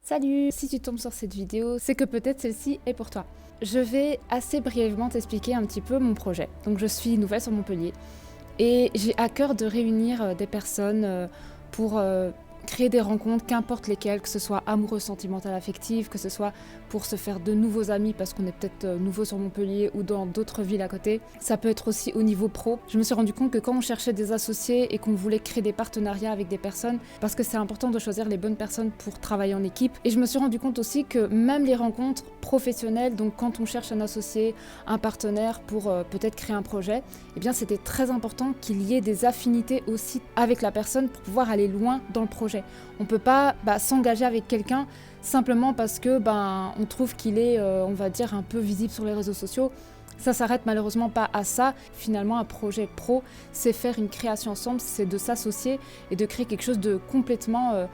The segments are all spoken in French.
Salut! Si tu tombes sur cette vidéo, c'est que peut-être celle-ci est pour toi. Je vais assez brièvement t'expliquer un petit peu mon projet. Donc je suis nouvelle sur Montpellier et j'ai à cœur de réunir des personnes pour créer des rencontres, qu'importe lesquelles, que ce soit amoureuses, sentimentales, affectives, que ce soit pour se faire de nouveaux amis parce qu'on est peut-être nouveau sur Montpellier ou dans d'autres villes à côté. Ça peut être aussi au niveau pro. Je me suis rendu compte que quand on cherchait des associés et qu'on voulait créer des partenariats avec des personnes, parce que c'est important de choisir les bonnes personnes pour travailler en équipe. Et je me suis rendu compte aussi que même les rencontres professionnelles, donc quand on cherche un associé, un partenaire pour peut-être créer un projet, eh bien c'était très important qu'il y ait des affinités aussi avec la personne pour pouvoir aller loin dans le projet. On ne peut pas s'engager avec quelqu'un simplement parce que on trouve qu'il est, on va dire, un peu visible sur les réseaux sociaux. Ça s'arrête malheureusement pas à ça. Finalement, un projet pro, c'est faire une création ensemble, c'est de s'associer et de créer quelque chose de complètement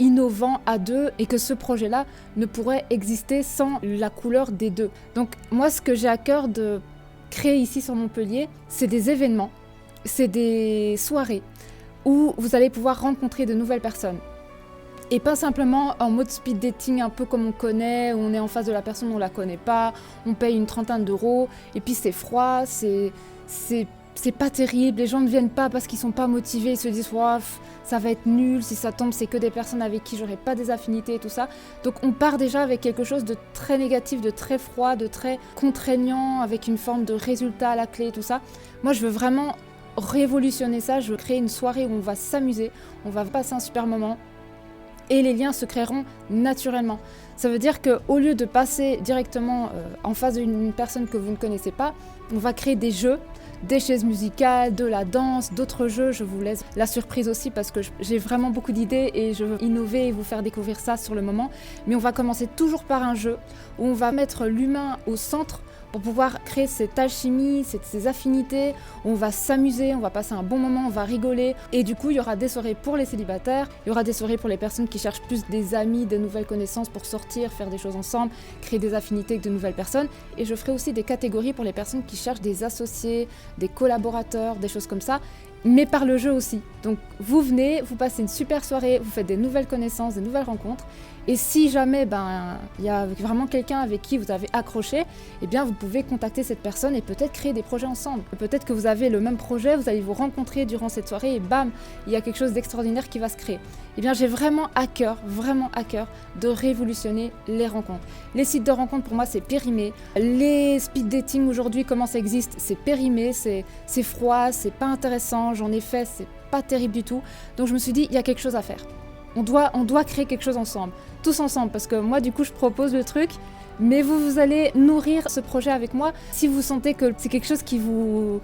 innovant à deux, et que ce projet-là ne pourrait exister sans la couleur des deux. Donc moi, ce que j'ai à cœur de créer ici sur Montpellier, c'est des événements, c'est des soirées où vous allez pouvoir rencontrer de nouvelles personnes. Et pas simplement en mode speed dating un peu comme on connaît, où on est en face de la personne, on la connaît pas, on paye une trentaine d'euros, et puis c'est froid, c'est pas terrible, les gens ne viennent pas parce qu'ils sont pas motivés, ils se disent oh, ça va être nul, si ça tombe c'est que des personnes avec qui j'aurai pas des affinités et tout ça. Donc on part déjà avec quelque chose de très négatif, de très froid, de très contraignant, avec une forme de résultat à la clé et tout ça. Moi je veux vraiment révolutionner ça, je veux créer une soirée où on va s'amuser, on va passer un super moment et les liens se créeront naturellement. Ça veut dire qu'au lieu de passer directement en face d'une personne que vous ne connaissez pas, on va créer des jeux, des chaises musicales, de la danse, d'autres jeux. Je vous laisse la surprise aussi parce que j'ai vraiment beaucoup d'idées et je veux innover et vous faire découvrir ça sur le moment. Mais on va commencer toujours par un jeu où on va mettre l'humain au centre pour pouvoir créer cette alchimie, ces affinités, où on va s'amuser, on va passer un bon moment, on va rigoler. Et du coup, il y aura des soirées pour les célibataires, il y aura des soirées pour les personnes qui cherchent plus des amis, des nouvelles connaissances pour sortir, faire des choses ensemble, créer des affinités avec de nouvelles personnes. Et je ferai aussi des catégories pour les personnes qui cherchent des associés, des collaborateurs, des choses comme ça, mais par le jeu aussi. Donc vous venez, vous passez une super soirée, vous faites des nouvelles connaissances, des nouvelles rencontres. Et si jamais il y a vraiment quelqu'un avec qui vous avez accroché, eh bien vous pouvez contacter cette personne et peut-être créer des projets ensemble. Peut-être que vous avez le même projet, vous allez vous rencontrer durant cette soirée et bam, il y a quelque chose d'extraordinaire qui va se créer. Eh bien j'ai vraiment à cœur de révolutionner les rencontres. Les sites de rencontres pour moi c'est périmé. Les speed dating aujourd'hui, comment ça existe, c'est périmé, c'est froid, c'est pas intéressant, j'en ai fait, c'est pas terrible du tout. Donc je me suis dit, il y a quelque chose à faire. On doit créer quelque chose ensemble, tous ensemble, parce que moi du coup je propose le truc, mais vous allez nourrir ce projet avec moi. Si vous sentez que c'est quelque chose qui vous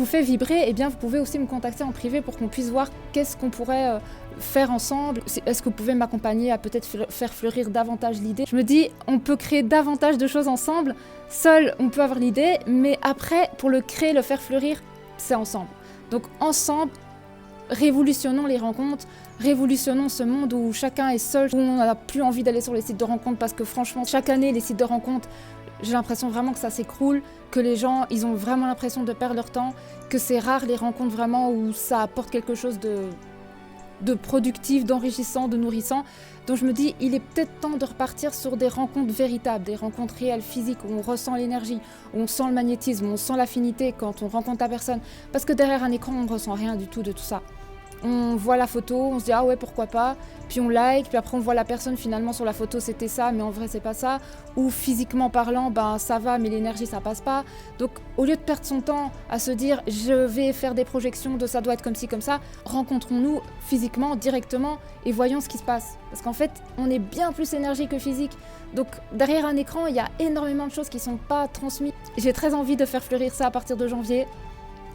fait vibrer, eh bien vous pouvez aussi me contacter en privé pour qu'on puisse voir qu'est-ce qu'on pourrait faire ensemble. Est-ce que vous pouvez m'accompagner à peut-être faire fleurir davantage l'idée? Je me dis, on peut créer davantage de choses ensemble. Seul, on peut avoir l'idée, mais après, pour le créer, le faire fleurir, c'est ensemble. Donc ensemble, révolutionnons les rencontres, révolutionnons ce monde où chacun est seul, où on n'a plus envie d'aller sur les sites de rencontres parce que franchement, chaque année, les sites de rencontres, j'ai l'impression vraiment que ça s'écroule, que les gens, ils ont vraiment l'impression de perdre leur temps, que c'est rare les rencontres vraiment où ça apporte quelque chose de productif, d'enrichissant, de nourrissant. Donc je me dis, il est peut-être temps de repartir sur des rencontres véritables, des rencontres réelles, physiques, où on ressent l'énergie, où on sent le magnétisme, où on sent l'affinité quand on rencontre la personne. Parce que derrière un écran, on ne ressent rien du tout de tout ça. On voit la photo, on se dit ah ouais pourquoi pas, puis on like, puis après on voit la personne finalement sur la photo c'était ça, mais en vrai c'est pas ça, ou physiquement parlant ça va mais l'énergie ça passe pas. Donc au lieu de perdre son temps à se dire je vais faire des projections de ça doit être comme ci comme ça, rencontrons-nous physiquement directement et voyons ce qui se passe. Parce qu'en fait on est bien plus énergie que physique, donc derrière un écran il y a énormément de choses qui sont pas transmises. J'ai très envie de faire fleurir ça à partir de janvier.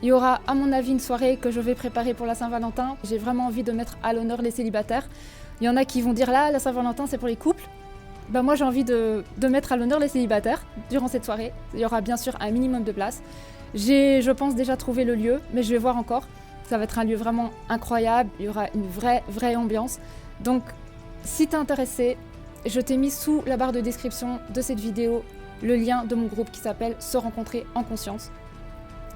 Il y aura, à mon avis, une soirée que je vais préparer pour la Saint-Valentin. J'ai vraiment envie de mettre à l'honneur les célibataires. Il y en a qui vont dire là, la Saint-Valentin, c'est pour les couples. Moi, j'ai envie de mettre à l'honneur les célibataires durant cette soirée. Il y aura bien sûr un minimum de place. J'ai, je pense, déjà trouvé le lieu, mais je vais voir encore. Ça va être un lieu vraiment incroyable. Il y aura une vraie ambiance. Donc, si t'es intéressé, je t'ai mis sous la barre de description de cette vidéo le lien de mon groupe qui s'appelle Se rencontrer en conscience.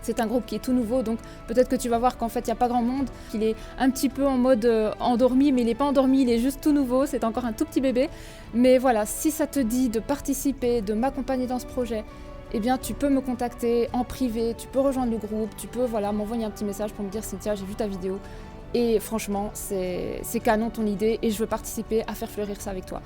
C'est un groupe qui est tout nouveau, donc peut-être que tu vas voir qu'en fait il n'y a pas grand monde, qu'il est un petit peu en mode endormi, mais il n'est pas endormi, il est juste tout nouveau, c'est encore un tout petit bébé. Mais voilà, si ça te dit de participer, de m'accompagner dans ce projet, eh bien tu peux me contacter en privé, tu peux rejoindre le groupe, tu peux m'envoyer un petit message pour me dire Cynthia, j'ai vu ta vidéo. Et franchement, c'est canon ton idée et je veux participer à faire fleurir ça avec toi.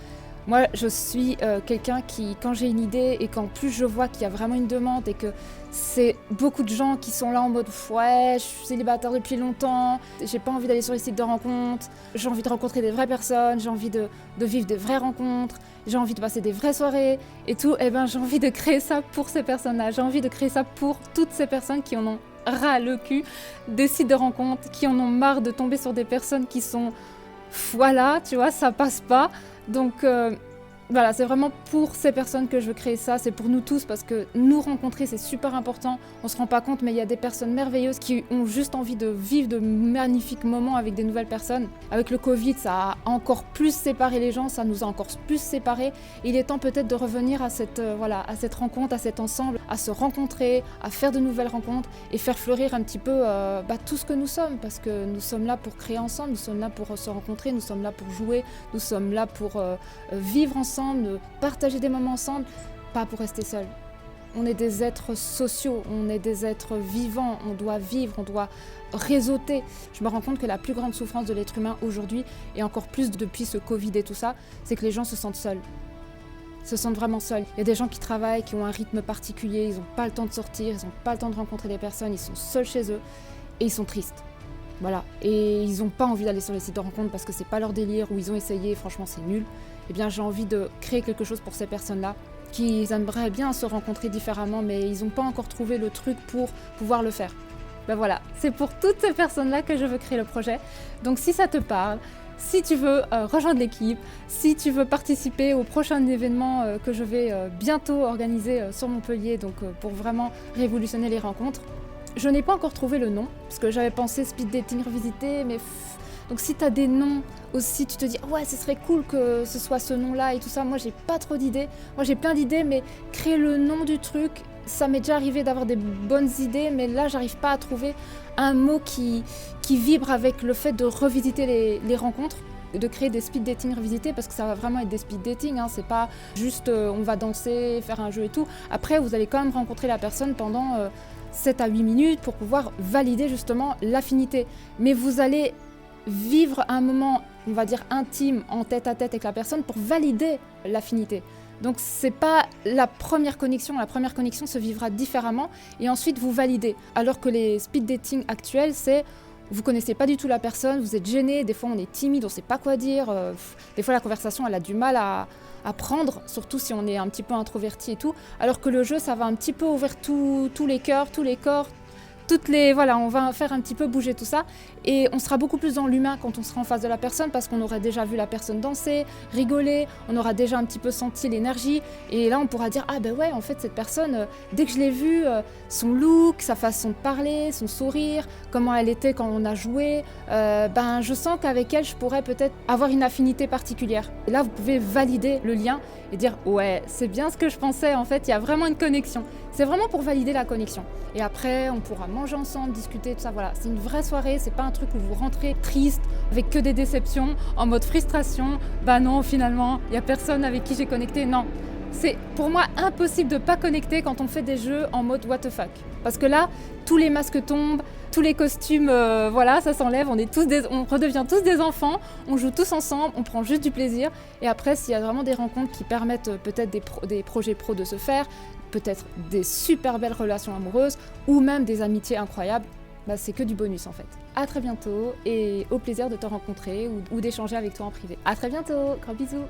Moi, je suis quelqu'un qui, quand j'ai une idée et qu'en plus je vois qu'il y a vraiment une demande et que c'est beaucoup de gens qui sont là en mode « ouais, je suis célibataire depuis longtemps, j'ai pas envie d'aller sur les sites de rencontres, j'ai envie de rencontrer des vraies personnes, j'ai envie de vivre des vraies rencontres, j'ai envie de passer des vraies soirées et tout », eh ben j'ai envie de créer ça pour ces personnes-là, j'ai envie de créer ça pour toutes ces personnes qui en ont ras le cul des sites de rencontres, qui en ont marre de tomber sur des personnes qui sont voilà, tu vois, ça passe pas. Donc voilà, c'est vraiment pour ces personnes que je veux créer ça, c'est pour nous tous parce que nous rencontrer c'est super important, on se rend pas compte mais il y a des personnes merveilleuses qui ont juste envie de vivre de magnifiques moments avec des nouvelles personnes. Avec le Covid, ça a encore plus séparé les gens, ça nous a encore plus séparés. Il est temps peut-être de revenir à cette rencontre, à cet ensemble, à se rencontrer, à faire de nouvelles rencontres et faire fleurir un petit peu tout ce que nous sommes parce que nous sommes là pour créer ensemble, nous sommes là pour se rencontrer, nous sommes là pour jouer, nous sommes là pour vivre ensemble, de partager des moments ensemble, pas pour rester seul. On est des êtres sociaux, on est des êtres vivants, on doit vivre, on doit réseauter. Je me rends compte que la plus grande souffrance de l'être humain aujourd'hui, et encore plus depuis ce Covid et tout ça, c'est que les gens se sentent seuls. Se sentent vraiment seuls. Il y a des gens qui travaillent, qui ont un rythme particulier, ils n'ont pas le temps de sortir, ils n'ont pas le temps de rencontrer des personnes, ils sont seuls chez eux et ils sont tristes. Voilà. Et ils n'ont pas envie d'aller sur les sites de rencontres parce que c'est pas leur délire, ou ils ont essayé et franchement c'est nul. Eh bien j'ai envie de créer quelque chose pour ces personnes-là qui aimeraient bien se rencontrer différemment mais ils n'ont pas encore trouvé le truc pour pouvoir le faire. Ben voilà, c'est pour toutes ces personnes-là que je veux créer le projet. Donc si ça te parle, si tu veux rejoindre l'équipe, si tu veux participer au prochain événement que je vais bientôt organiser sur Montpellier, donc pour vraiment révolutionner les rencontres, je n'ai pas encore trouvé le nom, parce que j'avais pensé Speed Dating Revisité, mais donc si tu as des noms aussi, tu te dis ouais, ce serait cool que ce soit ce nom-là et tout ça. Moi, j'ai pas trop d'idées. Moi, j'ai plein d'idées, mais créer le nom du truc, ça m'est déjà arrivé d'avoir des bonnes idées, mais là, j'arrive pas à trouver un mot qui vibre avec le fait de revisiter les rencontres, de créer des speed dating revisités, parce que ça va vraiment être des speed dating, hein. C'est pas juste on va danser, faire un jeu et tout. Après, vous allez quand même rencontrer la personne pendant 7 à 8 minutes pour pouvoir valider justement l'affinité. Mais vous allez vivre un moment, on va dire intime, en tête à tête avec la personne pour valider l'affinité. Donc c'est pas la première connexion se vivra différemment et ensuite vous validez. Alors que les speed dating actuels, c'est vous connaissez pas du tout la personne, vous êtes gêné, des fois on est timide, on sait pas quoi dire, des fois la conversation elle a du mal à prendre, surtout si on est un petit peu introverti et tout, alors que le jeu ça va un petit peu ouvrir tous les cœurs, tous les corps, on va faire un petit peu bouger tout ça et on sera beaucoup plus dans l'humain quand on sera en face de la personne parce qu'on aura déjà vu la personne danser, rigoler, on aura déjà un petit peu senti l'énergie et là on pourra dire ah ben ouais en fait cette personne dès que je l'ai vue, son look, sa façon de parler, son sourire, comment elle était quand on a joué, je sens qu'avec elle je pourrais peut-être avoir une affinité particulière. Et là vous pouvez valider le lien et dire ouais c'est bien ce que je pensais, en fait il y a vraiment une connexion. C'est vraiment pour valider la connexion. Et après, on pourra manger ensemble, discuter, tout ça, voilà. C'est une vraie soirée, c'est pas un truc où vous rentrez triste, avec que des déceptions, en mode frustration. Bah non, finalement, il y a personne avec qui j'ai connecté, non. C'est pour moi impossible de pas connecter quand on fait des jeux en mode what the fuck. Parce que là, tous les masques tombent, tous les costumes, ça s'enlève, on redevient tous des enfants, on joue tous ensemble, on prend juste du plaisir. Et après, s'il y a vraiment des rencontres qui permettent peut-être des projets pro de se faire, peut-être des super belles relations amoureuses ou même des amitiés incroyables, c'est que du bonus en fait. À très bientôt et au plaisir de te rencontrer ou d'échanger avec toi en privé. À très bientôt, gros bisous.